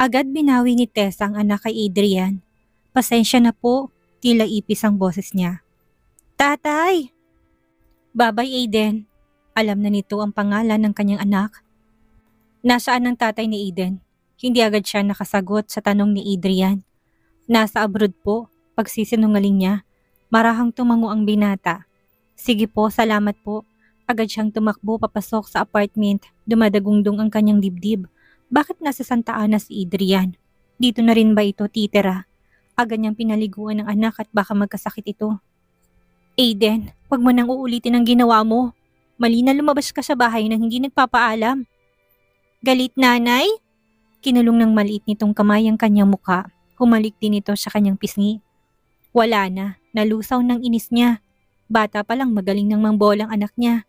Agad binawi ni Tessa ang anak kay Adrian. Pasensya na po, tila ipis ang boses niya. Tatay! Babay Aiden. Alam na nito ang pangalan ng kanyang anak. Nasaan ang tatay ni Aiden? Hindi agad siya nakasagot sa tanong ni Adrian. Nasa abroad po, pagsisinungaling niya. Marahang tumango ang binata. Sige po, salamat po. Agad siyang tumakbo papasok sa apartment, dumadagundong ang kanyang dibdib. Bakit nasa Santa Ana si Adrian? Dito na rin ba ito titira? Agad niyang pinaliguan ng anak at baka magkasakit ito. Aiden, wag mo nang uulitin ang ginawa mo. Mali na lumabas ka sa bahay nang hindi nagpapaalam. Galit nanay? Kinulong ng maliit nitong kamay ang kanyang muka. Humalik din ito sa kanyang pisngi. Wala na, nalusaw ng inis niya. Bata pa lang magaling ng mangbolang anak niya.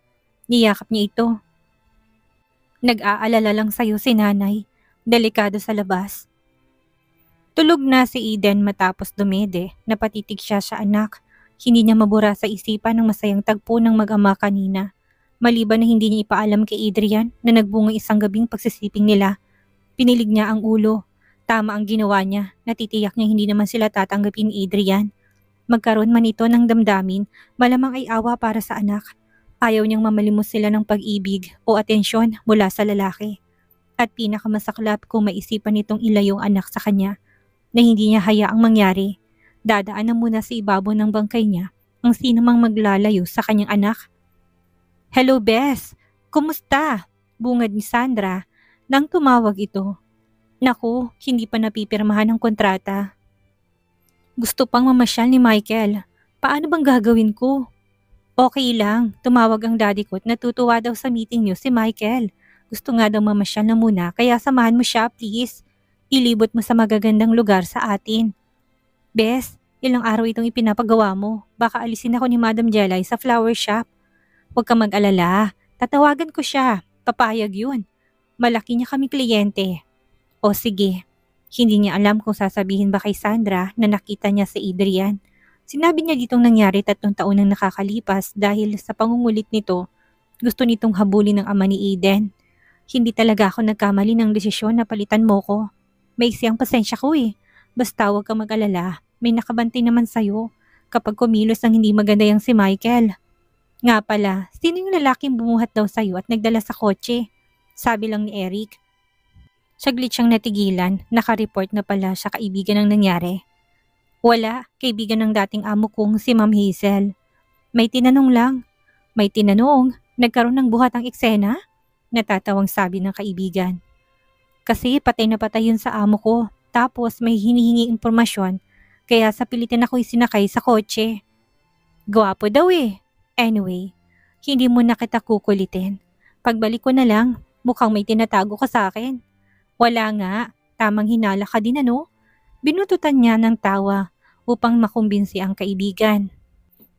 Niyakap niya ito. Nag-aalala lang sa'yo si nanay. Delikado sa labas. Tulog na si Eden matapos dumede. Napatitig siya sa anak. Hindi niya mabura sa isipan ng masayang tagpo ng mag-ama kanina. Maliban na hindi niya ipaalam kay Adrian na nagbunga isang gabing pagsisiping nila. Pinilig niya ang ulo. Tama ang ginawa niya. Natitiyak niya hindi naman sila tatanggapin ni Adrian. Magkaroon man ito ng damdamin, malamang ay awa para sa anak. Ayaw niyang mamalimos sila ng pag-ibig o atensyon mula sa lalaki. At pinakamasaklap kung maisipan nitong ilayong anak sa kanya na hindi niya hayaang mangyari. Dadaan na muna sa ibabaw ng bangkay niya ang sino mang maglalayo sa kanyang anak. Hello Bes! Kumusta? Bungad ni Sandra nang tumawag ito. Naku, hindi pa napipirmahan ang kontrata. Gusto pang mamasyal ni Michael. Paano bang gagawin ko? Okay lang, tumawag ang daddy ko at natutuwa daw sa meeting niyo si Michael. Gusto nga daw mamasyal na muna kaya samahan mo siya please. Ilibot mo sa magagandang lugar sa atin. Bes, ilang araw itong ipinapagawa mo. Baka alisin ako ni Madam Jelay sa flower shop. Huwag kang mag-alala. Tatawagan ko siya. Papayag yun. Malaki niya kami kliyente. O sige. Hindi niya alam kung sasabihin ba kay Sandra na nakita niya si Adrian. Sinabi niya ditong nangyari 3 taon nang nakakalipas dahil sa pangungulit nito, gusto nitong habulin ng ama ni Aiden. Hindi talaga ako nagkamali ng desisyon na palitan mo ko. May siyang pasensya ko eh. Basta huwag kang mag-alala, may nakabantay naman sa'yo kapag kumilos ang hindi maganda yang si Michael. Nga pala, sino yung lalaking bumuhat daw sa'yo at nagdala sa kotse? Sabi lang ni Eric. Saglit siyang natigilan, nakareport na pala sa kaibigan ng nangyari. Wala, kaibigan ng dating amo kong si Ma'am Hazel. May tinanong lang. May tinanong, nagkaroon ng buhat ang eksena? Natatawang sabi ng kaibigan. Kasi patay na patay yun sa amo ko. Tapos may hinihingi impormasyon, kaya sa pilitin ako isinakay sa kotse. Gwapo daw eh. Anyway, hindi mo na kita kukulitin. Pagbalik ko na lang, mukhang may tinatago ka sa akin. Wala nga, tamang hinala ka din ano? Binututan niya ng tawa upang makumbinsi ang kaibigan.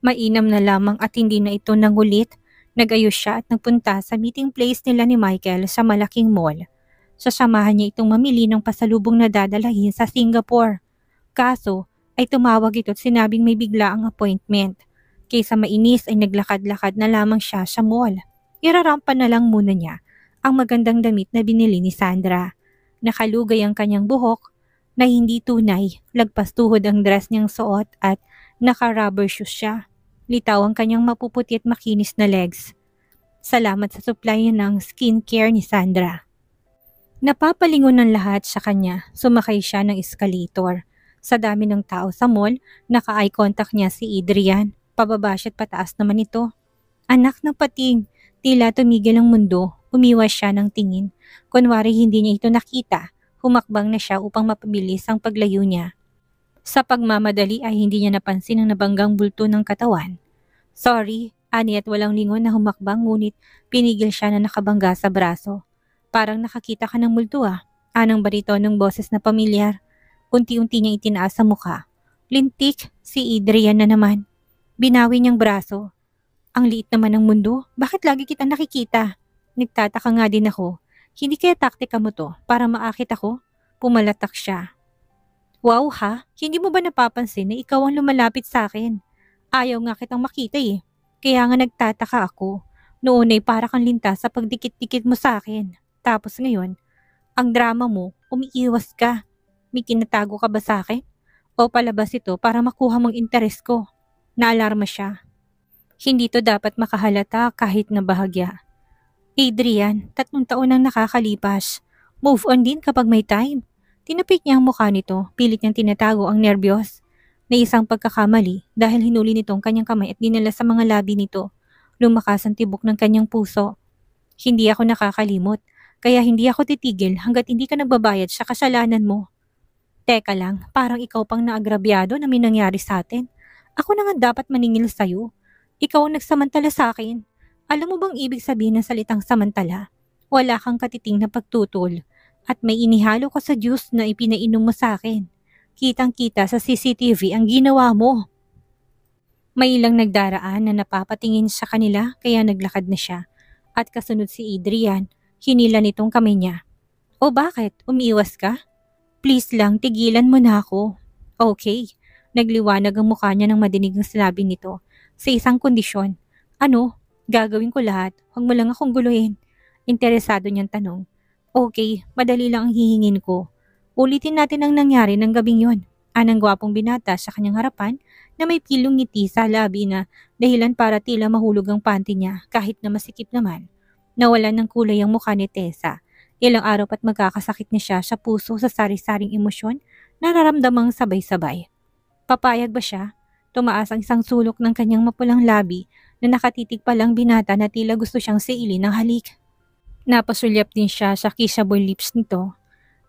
Mainam na lamang at hindi na ito nangulit. Nag-ayos siya at nagpunta sa meeting place nila ni Michael sa malaking mall. Sasamahan niya itong mamili ng pasalubong na dadalahin sa Singapore. Kaso ay tumawag ito at sinabing may bigla ang appointment. Kaysa mainis ay naglakad-lakad na lamang siya sa mall. Irarampa na lang muna niya ang magandang damit na binili ni Sandra. Nakalugay ang kanyang buhok na hindi tunay, lagpas tuhod ang dress niyang suot at naka-rubber shoes siya. Litaw ang kanyang mapuputi at makinis na legs. Salamat sa supply ng skincare ni Sandra. Napapalingon ng lahat sa kanya, sumakay siya ng escalator. Sa dami ng tao sa mall, naka-eye contact niya si Adrian. Pababa siya at pataas naman ito. Anak ng pating, tila tumigil ang mundo, umiwas siya ng tingin. Kunwari hindi niya ito nakita, humakbang na siya upang mapabilis ang paglayo niya. Sa pagmamadali ay hindi niya napansin ang nabanggang bulto ng katawan. Sorry, ani at walang lingon na humakbang ngunit pinigil siya na nakabangga sa braso. Parang nakakita ka ng multo ah. Anong barito ng boses na pamilyar. Unti-unti niyang itinaas sa mukha. Lintik, si Adrian na naman. Binawi niyang braso. Ang liit naman ng mundo, bakit lagi kita nakikita? Nagtataka nga din ako. Hindi kaya taktika mo to para maakit ako? Pumalatak siya. Wow ha, hindi mo ba napapansin na ikaw ang lumalapit sa akin? Ayaw nga kitang makita eh. Kaya nga nagtataka ako. Noon ay para kang linta sa pagdikit-dikit mo sa akin. Tapos ngayon, ang drama mo, Umiiwas ka. May kinatago ka ba sa akin? O palabas ito para makuha mong interes ko? Naalarma siya. Hindi to dapat makahalata kahit na bahagya. Adrian, 3 taon nang nakakalipas. Move on din kapag may time. Tinapik niya ang mukha nito, pilit niyang tinatago ang nerbiyos. Na isang pagkakamali dahil hinuli nitong kanyang kamay at dinala sa mga labi nito. Lumakas ang tibok ng kanyang puso. Hindi ako nakakalimot, kaya hindi ako titigil hanggat hindi ka nagbabayad sa kasalanan mo. Teka lang, parang ikaw pang naagrabyado na may nangyari sa atin. Ako na nga dapat maningil sa'yo. Ikaw ang nagsamantala sa akin. Alam mo bang ibig sabihin ng salitang samantala? Wala kang katiting na pagtutol at may inihalo ka sa juice na ipinainom mo sa akin. Kitang-kita sa CCTV ang ginawa mo. May ilang nagdaraan na napapatingin sa kanila kaya naglakad na siya. At kasunod si Adrian, hinila nitong kamay niya. O bakit? Umiiwas ka? Please lang, tigilan mo na ako. Okay. Nagliwanag ang mukha niya nang madinig ang sinabi nito. Sa isang kondisyon. Ano? Gagawin ko lahat. Huwag mo lang akong guluhin. Interesado niyang tanong. Okay, madali lang ang hihingin ko. Ulitin natin ang nangyari ng gabing yon. Anang gwapong binata sa kanyang harapan na may pilong ngiti sa labi na dahilan para tila mahulog ang panty niya kahit na masikip naman. Nawalan ng kulay ang mukha ni Tessa. Ilang araw pat magkakasakit na siya sa puso sa sari-saring emosyon na nararamdamang sabay-sabay. Papayag ba siya? Tumaas ang isang sulok ng kanyang mapulang labi na nakatitig pa lang binata na tila gusto siyang siilin ng halik. Napasulyap din siya sa kissable lips nito.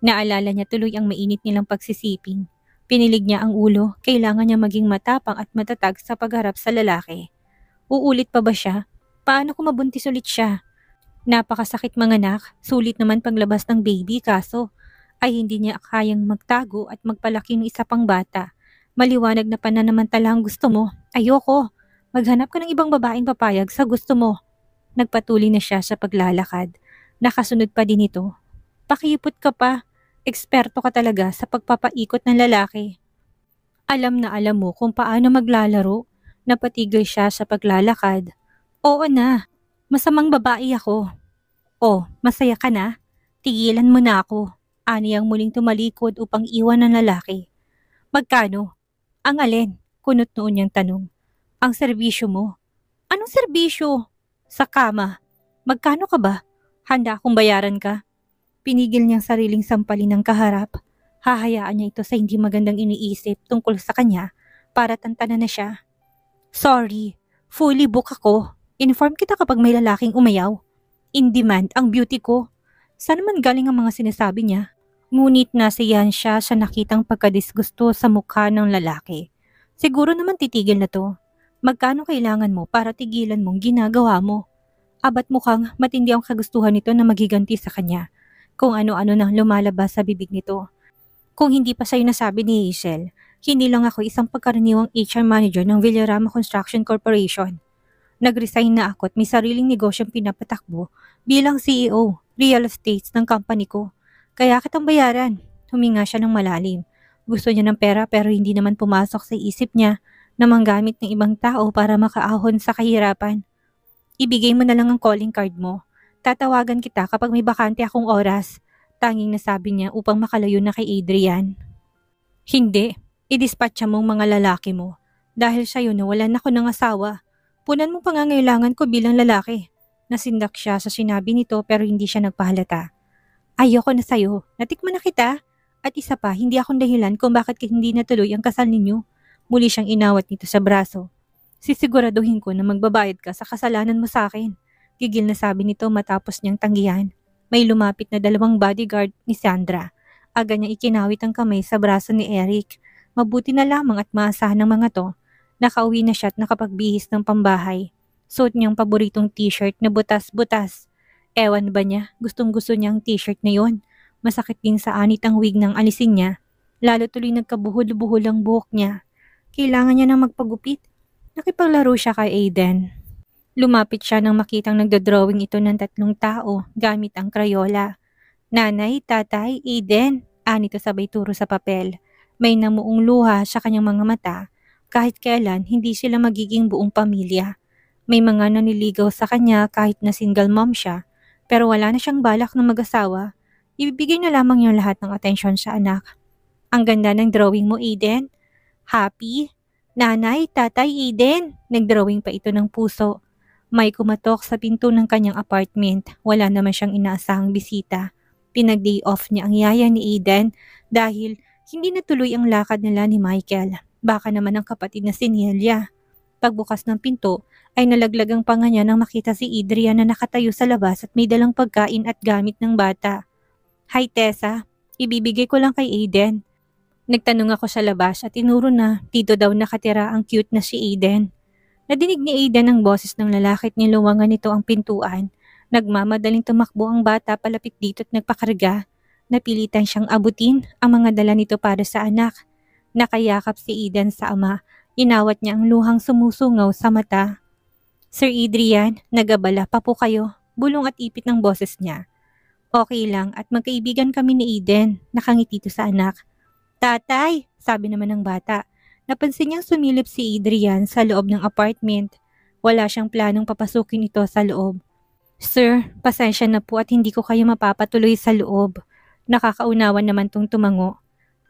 Naalala niya tuloy ang mainit nilang pagsisiping. Pinilig niya ang ulo, kailangan niya maging matapang at matatag sa pagharap sa lalaki. Uulit pa ba siya? Paano kung mabuntis ulit siya? Napakasakit manganak, sulit naman paglabas ng baby kaso ay hindi niya kayang magtago at magpalaki ng isa pang bata. Maliwanag na pananamantala ang gusto mo. Ayoko. Maghanap ka ng ibang babaeng papayag sa gusto mo. Nagpatuloy na siya sa paglalakad. Nakasunod pa din ito. Pakipot ka pa. Eksperto ka talaga sa pagpapaikot ng lalaki. Alam na alam mo kung paano maglalaro. Napatigil siya sa paglalakad. Oo na. Masamang babae ako. Oh, masaya ka na? Tigilan mo na ako. Ani ang muling tumalikod upang iwan ng lalaki. Magkano? Ang alin? Kunot noon niyang tanong. Ang serbisyo mo. Anong serbisyo? Sa kama. Magkano ka ba? Handa akong bayaran ka. Pinigil niyang sariling sampalin ng kaharap. Hahayaan niya ito sa hindi magandang iniisip tungkol sa kanya para tantanan na siya. Sorry, fully book ako. Inform kita kapag may lalaking umayaw. In demand ang beauty ko. Saan man galing ang mga sinasabi niya? Ngunit nasiyahan siya sa nakitang pagkadisgusto sa mukha ng lalaki. Siguro naman titigil na to. Magkano kailangan mo para tigilan mong ginagawa mo? Abat mukhang matindi ang kagustuhan nito na magiganti sa kanya. Kung ano-ano nang lumalabas sa bibig nito. Kung hindi pa sa'yo nasabi ni Hazel, hindi lang ako isang pagkaraniwang HR manager ng Villarama Construction Corporation. Nag-resign na ako at may sariling negosyong pinapatakbo bilang CEO, real estates ng company ko. Kaya kitang bayaran. Huminga siya ng malalim. Gusto niya ng pera pero hindi naman pumasok sa isip niya na manggamit ng ibang tao para makaahon sa kahirapan. Ibigay mo na lang ang calling card mo. Tatawagan kita kapag may bakante akong oras. Tanging nasabi niya upang makalayo na kay Adrian. Hindi. I-dispatcha mong mga lalaki mo. Dahil sa'yo nawalan ako ng asawa. Punan mo pangangailangan ko bilang lalaki. Nasindak siya sa sinabi nito pero hindi siya nagpahalata. Ayoko na sa'yo. Natikman na kita. At isa pa, hindi akong dahilan kung bakit hindi natuloy ang kasal ninyo. Muli siyang inawat nito sa braso. Sisiguraduhin ko na magbabayad ka sa kasalanan mo sa akin. Gigil na sabi nito matapos niyang tanggihan. May lumapit na 2 bodyguard ni Sandra. Aga niya ikinawit ang kamay sa braso ni Eric. Mabuti na lamang at maasahan ng mga to. Nakauwi na siya at nakapagbihis ng pambahay. Suot niyang paboritong t-shirt na butas-butas. Ewan ba niya, gustong-gusto niyang t-shirt na yon. Masakit din sa anit ang wig ng alisin niya. Lalo tuloy nagkabuhol-buhol ang buhok niya. Kailangan niya nang magpagupit. Nakipaglaro siya kay Aiden. Lumapit siya nang makitang nagdodrawing ito ng 3 tao gamit ang Crayola. Nanay, tatay, Aiden. Anito sabay turo sa papel. May namuong luha sa kanyang mga mata. Kahit kailan, hindi sila magiging buong pamilya. May mga naniligaw sa kanya kahit na single mom siya, pero wala na siyang balak na mag-asawa. ibibigay na lamang niya lahat ng atensyon sa anak. Ang ganda ng drawing mo, Aiden. Happy? Nanay, tatay, Aiden. Nagdrawing pa ito ng puso. May kumatok sa pinto ng kanyang apartment. Wala naman siyang inaasahang bisita. Pinag-day off niya ang yaya ni Aiden dahil hindi natuloy ang lakad nila ni Michael. Baka naman ang kapatid na si Nelia. Pagbukas ng pinto ay nalaglag ang panga niya nang makita si Adrian na nakatayo sa labas at may dalang pagkain at gamit ng bata. Hi Tessa, ibibigay ko lang kay Aiden. Nagtanong ako sa labas at tinuro na dito daw nakatira ang cute na si Aiden. Nadinig ni Aiden ang boses ng lalaki at niluwangan nito ang pintuan. Nagmamadaling tumakbo ang bata palapit dito at nagpakarga. Napilitan siyang abutin ang mga dala nito para sa anak. Nakayakap si Aiden sa ama. Inawat niya ang luhang sumusungaw sa mata. Sir Adrian, nagabala pa po kayo. Bulong at ipit ng boses niya. Okay lang at magkaibigan kami ni Aiden. Nakangiti ito sa anak. Tatay, sabi naman ng bata. Napansin niyang sumilip si Adrian sa loob ng apartment. Wala siyang planong papasukin ito sa loob. Sir, pasensya na po at hindi ko kayo mapapatuloy sa loob. Nakakaunawan naman tong tumango.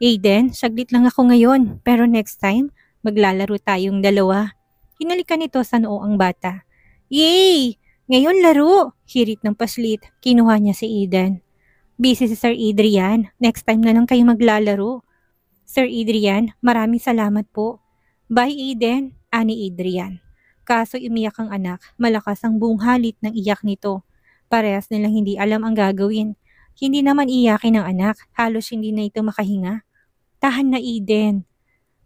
Aiden, saglit lang ako ngayon, pero next time, maglalaro tayong dalawa. Hinalikan nito sa noo ang bata. Yay! Ngayon laro! Hirit ng paslit. Kinuha niya si Aiden. Busy si Sir Adrian. Next time na lang kayo maglalaro. Sir Adrian, maraming salamat po. Bye Aiden, ani Adrian. Kaso umiyak ang anak. Malakas ang buong halit ng iyak nito. Parehas nilang hindi alam ang gagawin. Hindi naman iyakin ng anak. Halos hindi na ito makahinga. Tahan na Aiden.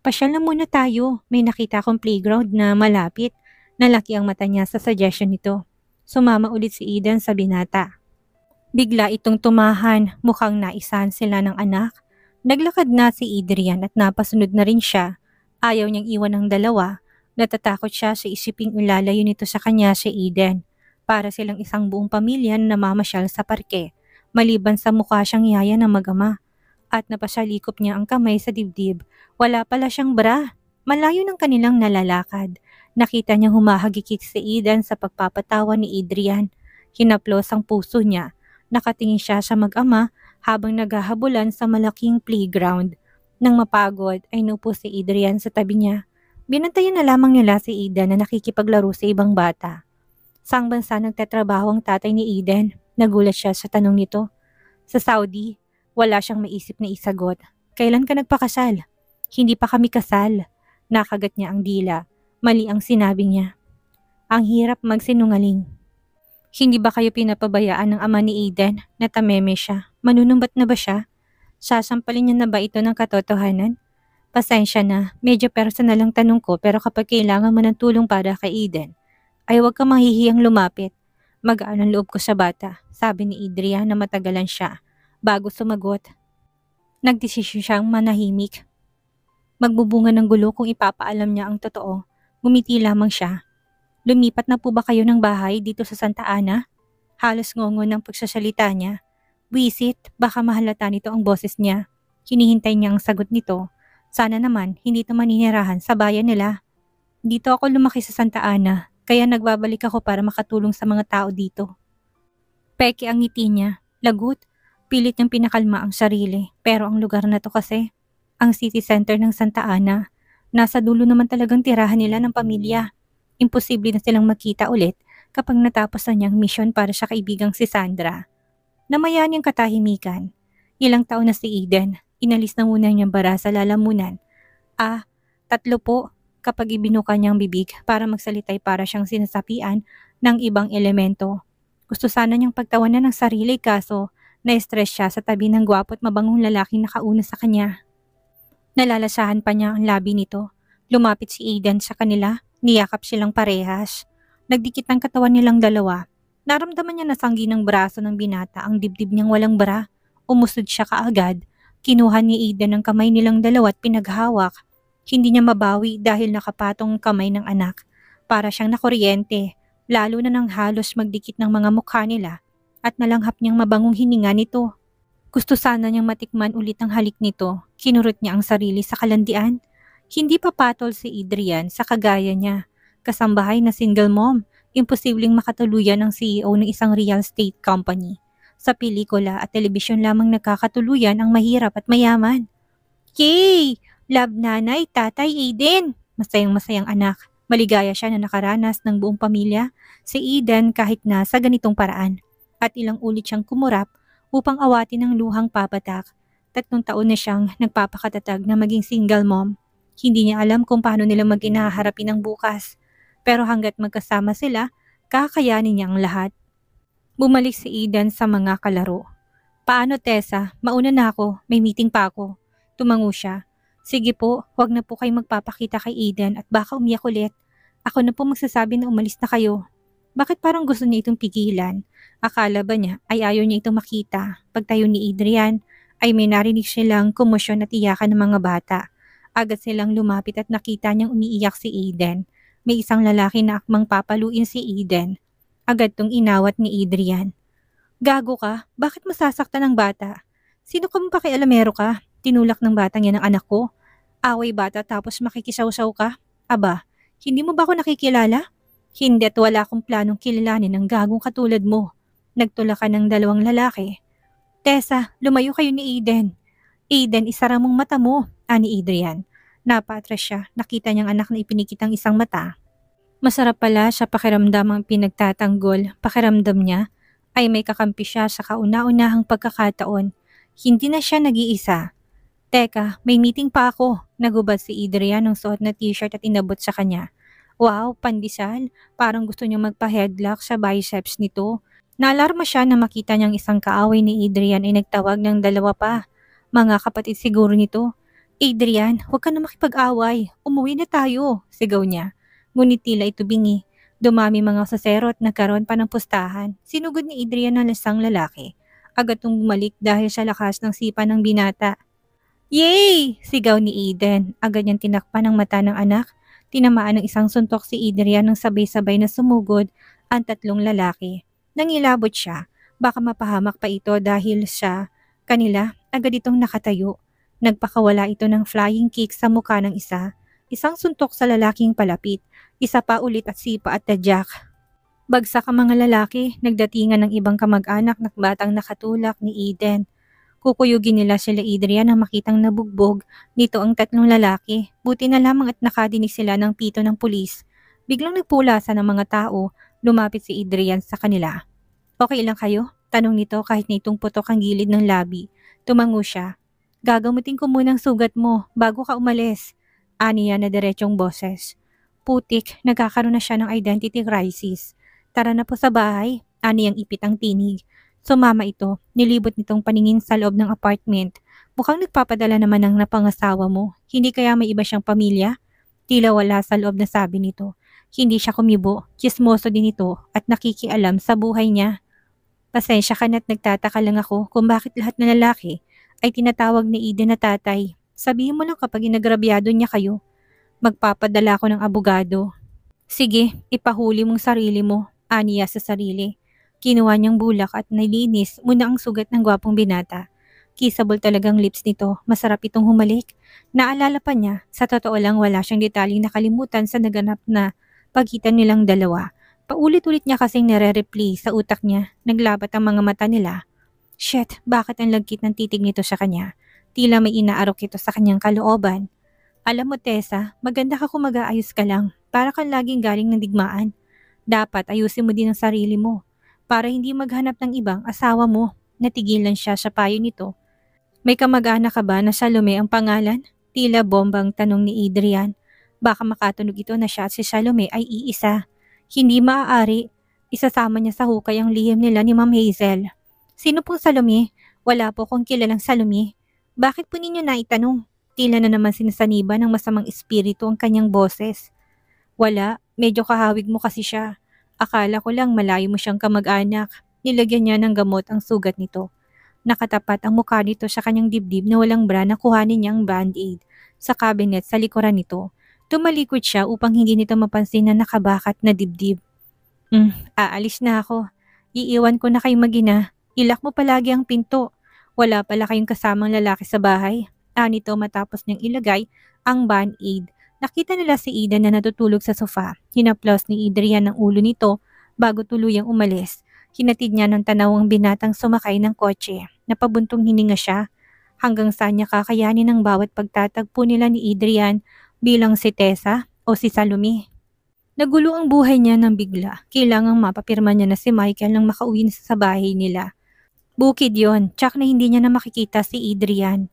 Pasyal na muna tayo. May nakita akong playground na malapit. Nalaki ang mata niya sa suggestion nito. Sumama ulit si Aiden sa binata. Bigla itong tumahan. Mukhang naisahan sila ng anak. Naglakad na si Adrian at napasunod na rin siya. Ayaw niyang iwan ng dalawa. Natatakot siya sa isiping ilalayo nito sa kanya si Aiden. Para silang isang buong pamilya na namamasyal sa parke. Maliban sa mukha siyang yaya ng mag-ama. At napasalikop niya ang kamay sa dibdib. Wala pala siyang bra. Malayo ng kanilang nalalakad. Nakita niyang humahagikik si Aiden sa pagpapatawa ni Adrian. Hinaplos ang puso niya. Nakatingin siya sa mag-ama habang naghahabulan sa malaking playground. Nang mapagod ay naupo si Adrian sa tabi niya. Binantayan na lamang nila si Aiden na nakikipaglaro sa ibang bata. Saang bansa nagtatrabaho ang tatay ni Aiden? Nagulat siya sa tanong nito. Sa Saudi, wala siyang maisip na isagot. Kailan ka nagpakasal? Hindi pa kami kasal. Nakagat niya ang dila. Mali ang sinabi niya. Ang hirap magsinungaling. Hindi ba kayo pinapabayaan ng ama ni Aiden? Natameme siya. Manunumbat na ba siya? Sasampalin niya na ba ito ng katotohanan? Pasensya na, medyo personal ang tanong ko pero kapag kailangan mo ng tulong para kay Aiden, ay huwag kang mahihiyang lumapit. Magaan ang loob ko sa bata, sabi ni Adrian na matagalan siya. Bago sumagot, nagdesisyon siyang manahimik. Magbubunga ng gulo kung ipapaalam niya ang totoo. Ngumiti lamang siya. Lumipat na po ba kayo ng bahay dito sa Santa Ana? Halos ngongon ng pagsasalita niya. Wisit, baka mahalata nito ang boses niya. Hinihintay niya ang sagot nito. Sana naman hindi ito maninirahan sa bayan nila. Dito ako lumaki sa Santa Ana, kaya nagbabalik ako para makatulong sa mga tao dito. Peke ang ngiti niya. Lagot, pilit niyang pinakalma ang sarili. Pero ang lugar na to kasi, ang city center ng Santa Ana, nasa dulo naman talagang tirahan nila ng pamilya. Imposible na silang makita ulit kapag natapos na niyang misyon para sa kaibigang si Sandra. Namayan niyang katahimikan. Ilang taon na si Aiden, inalis na muna niyang bara sa lalamunan. 3 po kapag ibinuka niyang bibig para magsalitay para siyang sinasapian ng ibang elemento. Gusto sana niyang pagtawanan ng sarili kaso na-stress siya sa tabi ng gwapo at mabangong lalaking nakauna sa kanya. Nalalasahan pa niya ang labi nito. Lumapit si Aiden sa kanila, niyakap silang parehas. Nagdikit ang katawan nilang dalawa. Naramdaman niya na sanggi ng braso ng binata ang dibdib niyang walang bra. Umusod siya kaagad. Kinuha ni Aiden ang kamay nilang dalawa at pinaghawak. Hindi niya mabawi dahil nakapatong ang kamay ng anak. Para siyang nakuryente, lalo na nang halos magdikit ng mga mukha nila at nalanghap niyang mabangong hininga nito. Gusto sana niyang matikman ulit ang halik nito. Kinurot niya ang sarili sa kalandian. Hindi pa patol si Adrian sa kagaya niya. Kasambahay na single mom, imposibleng makatuluyan ang CEO ng isang real estate company. Sa pelikula at telebisyon lamang nagkakatuluyan ang mahirap at mayaman. Yay! Love nanay, tatay, Aiden! Masayang-masayang anak. Maligaya siya na nakaranas ng buong pamilya si Eden kahit na sa ganitong paraan. At ilang ulit siyang kumurap upang awatin ang luhang papatak. 3 taon na siyang nagpapakatatag na maging single mom. Hindi niya alam kung paano nila mag-inaharapin ang bukas. Pero hanggat magkasama sila, kakayanin niya ang lahat. Bumalik si Eden sa mga kalaro. Paano Tessa? Mauna na ako. May meeting pa ako. Tumango siya. Sige po, huwag na po kayong magpapakita kay Eden at baka umiyak ulit. Ako na po magsasabi na umalis na kayo. Bakit parang gusto niya itong pigilan? Akala ba niya ay ayaw niya itong makita? Pagtayo ni Adrian ay may narinig silang komosyon at iyakan ng mga bata. Agad silang lumapit at nakita niyang umiiyak si Aiden. May isang lalaki na akmang papaluin si Aiden. Agad tong inawat ni Adrian. Gago ka? Bakit masasaktan ang bata? Sino ka mong pakialamero ka? Tinulak ng batang yan ang anak ko. Away bata tapos makikisaw-saw ka? Aba, hindi mo ba ako nakikilala? Hindi at wala akong planong kilalanin ng gagong katulad mo. Nagtula ka ng 2 lalaki. Tessa, lumayo kayo ni Aiden. Aiden, isara mong mata mo, ani Adrian. Napatras siya, nakita niyang anak na ipinikit ang isang mata. Masarap pala siya pakiramdam ang pinagtatanggol. Pakiramdam niya ay may kakampi siya sa kauna-unahang pagkakataon. Hindi na siya nag-iisa. Teka, may meeting pa ako. Nagubad si Adrian ng suot na t-shirt at inabot sa kanya. Wow, pandesal. Parang gusto niyang magpa-headlock sa biceps nito. Naalarma siya na makita niyang isang kaaway ni Adrian ay nagtawag ng 2 pa. Mga kapatid siguro nito. Adrian, huwag ka na makipag-away. Umuwi na tayo, sigaw niya. Ngunit tila ito bingi. Dumami mga sasero at nagkaroon pa ng pustahan. Sinugod ni Adrian ang lasang lalaki. Agad tong bumalik dahil sa lakas ng sipa ng binata. Yay! Sigaw ni Aiden. Agad niyang tinakpan ang mata ng anak. Tinamaan ng isang suntok si Adrian nang sabay-sabay na sumugod ang 3 lalaki. Nangilabot siya. Baka mapahamak pa ito dahil siya kanila agad itong nakatayo. Nagpakawala ito ng flying kick sa mukha ng isa. Isang suntok sa lalaking palapit. Isa pa ulit at sipa at tadyak. Bagsak ang mga lalaki. Nagdatingan ng ibang kamag-anak na batang nakatulak ni Aiden. Kukuyugin nila sila Adrian nang makitang nabugbog nito ang 3 lalaki. Buti na lamang at nakadinig sila ng pito ng pulis. Biglang nagpulasan ng mga tao. Lumapit si Adrian sa kanila. Okay lang kayo? Tanong nito kahit na itong putok ang gilid ng labi. Tumango siya. Gagamutin ko munang sugat mo bago ka umalis. Aniya na diretsong boses. Putik, nagkakaroon na siya ng identity crisis. Tara na po sa bahay. Aniyang ipit ang tinig. Sumama ito, nilibot nitong paningin sa loob ng apartment. Mukhang nagpapadala naman ng napangasawa mo. Hindi kaya may iba siyang pamilya? Tila wala sa loob na sabi nito. Hindi siya kumibo, kismoso din ito at nakikialam sa buhay niya. Pasensya ka na't nagtataka lang ako kung bakit lahat ng lalaki ay tinatawag ni Eden na tatay. Sabihin mo lang kapag inagrabyado niya kayo. Magpapadala ako ng abogado. Sige, ipahuli mong sarili mo, aniya sa sarili. Kinuha niyang bulak at nilinis muna ang sugat ng gwapong binata. Kissable talagang lips nito, masarap itong humalik. Naalala pa niya, sa totoo lang wala siyang detaling nakalimutan sa naganap na pagitan nilang dalawa. Paulit-ulit niya kasing nare-replay sa utak niya, naglabat ang mga mata nila. Shit, bakit ang lagkit ng titig nito sa kanya? Tila may inaarok ito sa kanyang kalooban. Alam mo Tessa, maganda ka kung mag-aayos ka lang, para kang laging galing ng digmaan. Dapat ayusin mo din ang sarili mo, para hindi maghanap ng ibang asawa mo. Natigilan siya sa payo nito. May kamag-anak ka ba na Salome ang pangalan? Tila bombang tanong ni Adrian. Baka makatunog ito na siya at si Salome ay iisa. Hindi maaari. Isasama niya sa hukay ang lihim nila ni Ma'am Hazel. Sino pong Salome? Wala po kong kilalang Salome. Bakit po ninyo naitanong? Tila na naman sinasaniba ng masamang espiritu ang kanyang boses. Wala, medyo kahawig mo kasi siya. Akala ko lang malayo mo siyang kamag-anak. Nilagyan niya ng gamot ang sugat nito. Nakatapat ang mukha nito sa kanyang dibdib na walang bra na kuhanin niyang band-aid sa cabinet sa likuran nito. Tumalikod siya upang hindi nito mapansin na nakabakat na dibdib. Aalis na ako. Iiwan ko na kayo mag-ina. Ilak mo palagi ang pinto. Wala pala kayong kasamang lalaki sa bahay. Nito matapos niyang ilagay ang band-aid. Nakita nila si Eden na natutulog sa sofa. Hinaplos ni Adrian ang ulo nito bago tuluyang umalis. Hinatid niya ng tanaw ang binatang sumakay ng kotse. Napabuntong hininga siya hanggang saan niya kakayanin ang bawat pagtatagpo nila ni Adrian bilang si Tessa o si Salome. Nagulo ang buhay niya nang bigla. Kailangang mapapirma niya na si Michael nang makauwi na sa bahay nila. Bukid yon, tsak na hindi niya na makikita si Adrian.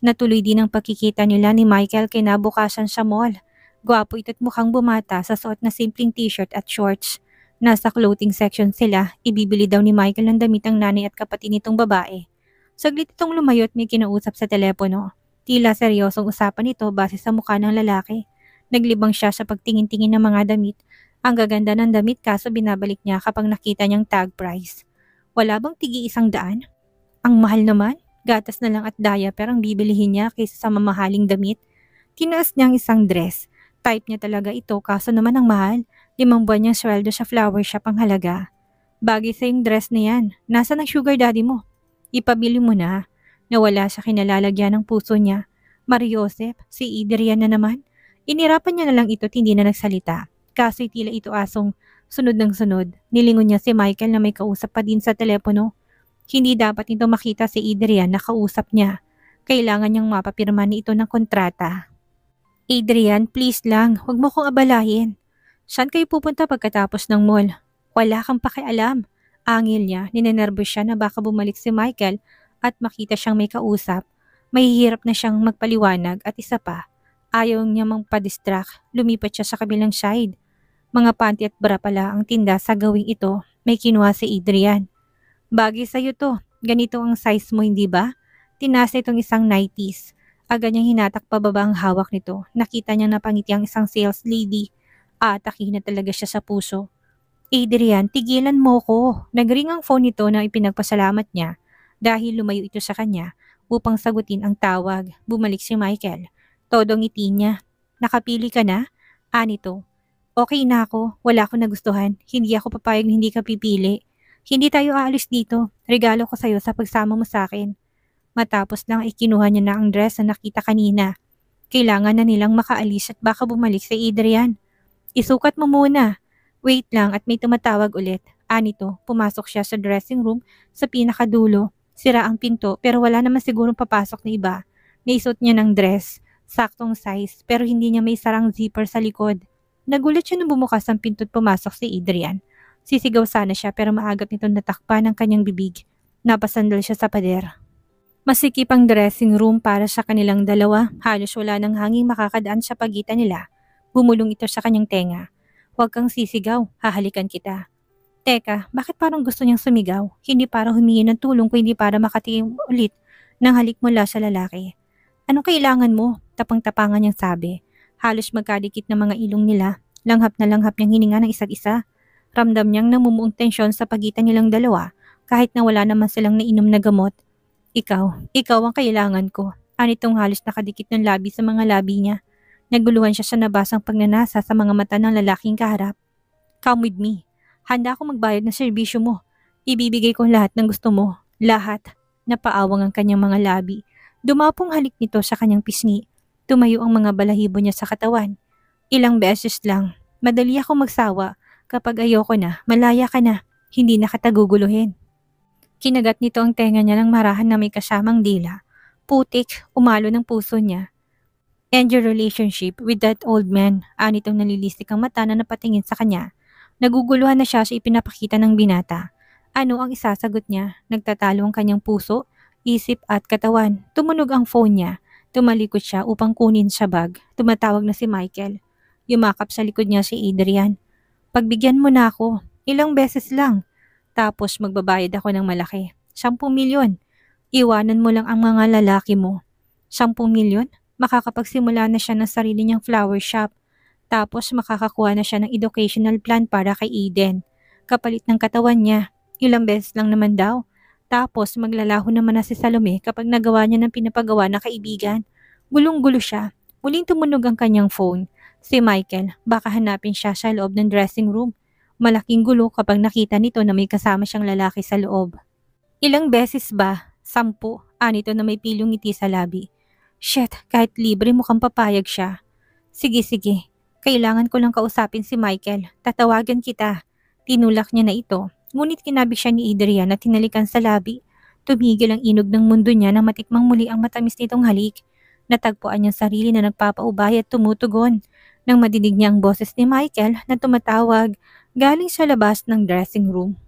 Natuloy din ang pagkikita nila ni Michael kinabukasan sa mall. Gwapo ito't mukhang bumata sa suot na simpleng t-shirt at shorts. Nasa clothing section sila, ibibili daw ni Michael ng damit ang nanay at kapatid nitong babae. Saglit itong lumayo at may kinausap sa telepono. Tila seryosong usapan ito base sa mukha ng lalaki. Naglibang siya sa pagtingin-tingin ng mga damit. Ang gaganda ng damit kaso binabalik niya kapag nakita niyang tag price. Wala bang tigi 100? Ang mahal naman. Gatas na lang at diaper ang bibilihin niya kaysa sa mamahaling damit. Tinaas niya ang isang dress. Type niya talaga ito kaso naman ang mahal. 5 buwan niyang sweldo sa flower shop ang halaga. Bagay sa yung dress na yan. Nasaan ang sugar daddy mo? Ipabili mo na. Nawala sa kinalalagyan ng puso niya. Mariosep, si Adrian na naman. Inirapan niya na lang ito at hindi na nagsalita. Kaso'y tila ito asong sunod ng sunod. Nilingon niya si Michael na may kausap pa din sa telepono. Hindi dapat nito makita si Adrian na kausap niya. Kailangan niyang mapapirma ni ito ng kontrata. Adrian, please lang, huwag mo kong abalahin. Saan kayo pupunta pagkatapos ng mall? Wala kang pakialam. Angil niya, ninenervous siya na baka bumalik si Michael at makita siyang may kausap. Mahihirap na siyang magpaliwanag at isa pa. Ayaw niya magpa-distract, lumipat siya sa kabilang side. Mga panty at bra pala ang tinda sa gawing ito, may kinuha si Adrian. Bagay sa'yo to. Ganito ang size mo, hindi ba? Tinaas nitong isang 90s. Agad niyang hinatak pababa ang hawak nito. Nakita niyang napangiti ang isang sales lady. Atake na talaga siya sa puso. Adrian, tigilan mo ko. Nagring ang phone nito na ipinagpasalamat niya dahil lumayo ito sa kanya upang sagutin ang tawag. Bumalik si Michael. Todong ngiti niya. Nakapili ka na? Anito. Okay na ako. Wala akong nagustuhan. Hindi ako papayag na hindi ka pipili. Hindi tayo aalis dito. Regalo ko sa'yo sa pagsama mo sa akin. Matapos lang ay kinuha niya na ang dress na nakita kanina. Kailangan na nilang makaalis at baka bumalik si Adrian. Isukat mo muna. Wait lang at may tumatawag ulit. Anito, pumasok siya sa dressing room sa pinakadulo. Sira ang pinto pero wala naman sigurong papasok na iba. Naisuot niya ng dress. Saktong size pero hindi niya may sarang zipper sa likod. Nagulat siya nung bumukas ang pinto at pumasok si Adrian. Sisigaw sana siya pero maagap nitong natakpan ang kanyang bibig. Napasandal siya sa pader. Masikip ang dressing room para sa kanilang dalawa. Halos wala ng hangin makakadaan sa pagitan nila. Bumulong ito sa kanyang tenga. Huwag kang sisigaw, hahalikan kita. Teka, bakit parang gusto niyang sumigaw? Hindi para humingi ng tulong kundi para makatingin ulit ng halik mula sa lalaki. Anong kailangan mo? Tapang-tapangan niyang sabi. Halos magkadikit na mga ilong nila. Langhap na langhap niyang hininga ng isa't isa. Ramdam niyang namumuong tensyon sa pagitan nilang dalawa kahit na wala naman silang nainom na gamot. Ikaw ang kailangan ko. Anitong halos nakadikit ng labi sa mga labi niya. Naguluhan siya sa nabasang pagnanasa sa mga mata ng lalaking kaharap. Come with me. Handa akong magbayad ng serbisyo mo. Ibibigay ko lahat ng gusto mo. Lahat. Napaawang ang kanyang mga labi. Dumapong halik nito sa kanyang pisngi. Tumayo ang mga balahibo niya sa katawan. Ilang beses lang. Madali akong magsawa. Kapag ayoko na, malaya ka na, hindi na kataguguluhin. Kinagat nito ang tenga niya ng marahan na may kasamang dila. Putik, umalo ng puso niya. End your relationship with that old man. Anitong nalilistik ang mata na napatingin sa kanya. Naguguluhan na siya sa ipinapakita ng binata. Ano ang isasagot niya? Nagtatalo ang kanyang puso, isip at katawan. Tumunog ang phone niya. Tumalikod siya upang kunin sa bag. Tumatawag na si Michael. Yumakap sa likod niya si Adrian. Pagbigyan mo na ako, ilang beses lang. Tapos magbabayad ako ng malaki. 10 milyon. Iwanan mo lang ang mga lalaki mo. 10 milyon? Makakapagsimula na siya ng sarili niyang flower shop. Tapos makakakuha na siya ng educational plan para kay Eden. Kapalit ng katawan niya. Ilang beses lang naman daw. Tapos maglalaho naman na si Salome kapag nagawa niya ng pinapagawa na kaibigan. Gulong-gulo siya. Muling tumunog ang kanyang phone. Si Michael, baka hanapin siya sa loob ng dressing room. Malaking gulo kapag nakita nito na may kasama siyang lalaki sa loob. Ilang beses ba? 10. Anito na may pilong ngiti sa labi. Shit, kahit libre mukhang papayag siya. Sige. Kailangan ko lang kausapin si Michael. Tatawagan kita. Tinulak niya na ito. Ngunit kinabig siya ni Adrian at hinalikan sa labi. Tumigil ang inog ng mundo niya nang matikmang muli ang matamis nitong halik. Natagpuan niyang sarili na nagpapaubay at tumutugon. Nang madinig niya ang boses ni Michael na tumatawag galing sa labas ng dressing room.